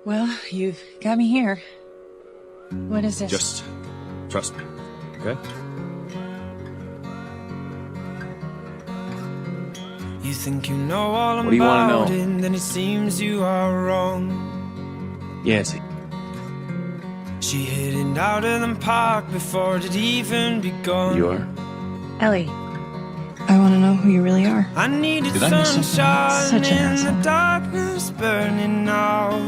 Well, you've got me here. What is this? Just trust me, okay? You think you know all What do you wanna about know? it, and then it seems you are wrong. Yancy. She hid it out in the park before it had even begun. You are? Ellie, I want to know who you really are. I needed Did I miss something? sunshine Such an in asshole. the darkness burning out.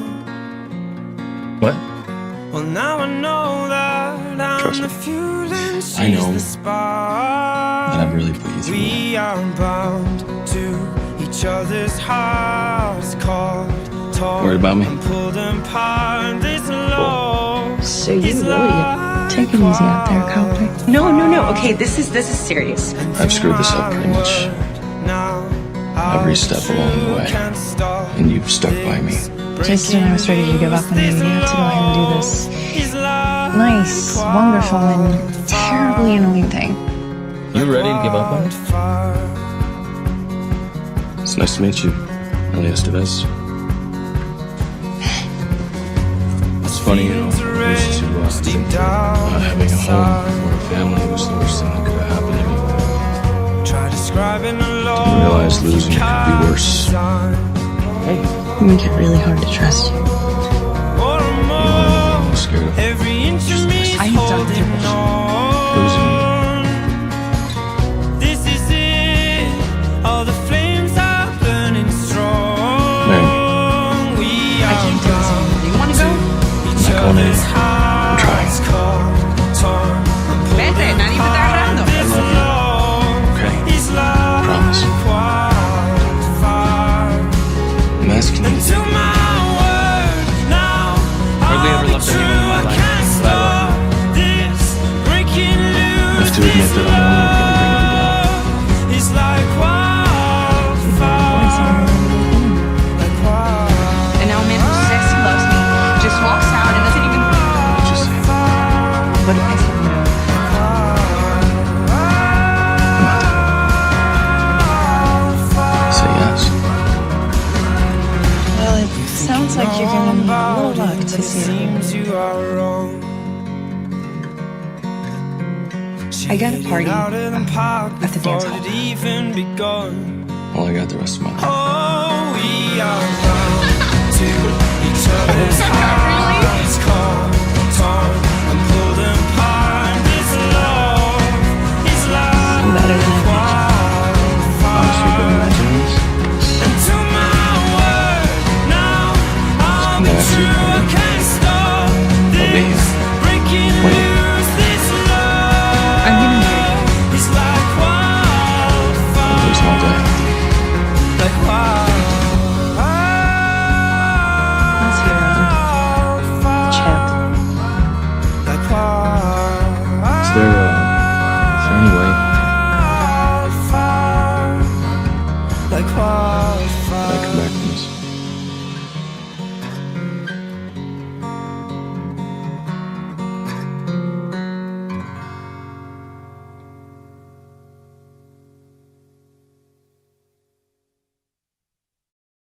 What? Well, now I know that I'm Trust the me. fuel and she's I know the spark. that I've really put you through. We are bound to each other's hearts, called, torn, Worried about me? and pulled apart. This love So you is really take it easy out there, cowboy. No. Okay, this is serious. I've screwed this up pretty much every step along the way, and you've stuck by me. Just when I was ready to give up on you, you had to go ahead and do this nice, wonderful, and terribly annoying thing. You ready to give up on me? It's nice to meet you, Ellie Yancy. It's funny, you know, I used to think that having a home or a family was the worst thing that could have happened to me. Didn't realize losing it could be worse. You make it really hard to trust you. You know what I'm really scared of? Just this. I have done with your bullshit. Losing you. This is it. All the flames are burning strong. Man, We I are can't do this anymore. Do you want to go? each I'm going other's in. hearts, trying. torn, and pulled Vete, nadie me está agarrando. apart. This I love you. love Okay. is like Promise. wildfire. I'm asking you to To take it. my word now, Hardly ever loved anyone in my life, but I love you. this breaking I loose. have to admit that I'm only going to bring you down. It's like wildfire, like wildfire. And now a man who says he loves me just walks out and doesn't even. Just say, What if I said no? say yes. Well, it sounds like you're giving me a little luck to see it. Seems you are wrong. I got a party Out in the park at the dance before hall. it even begun. Well, I got the rest of my life. Oh, we are bound to each other's hearts, caught, torn, and pulled apart. This love is like Better than I Honestly, been imagining this? and to my word now, all No, the that's true it. can't stop I'll be this breaking When? loose. This love I'm gonna marry you. is like wildfire, There's one day. like I'll see you around. wildfire, Champ. like wildfire. Is there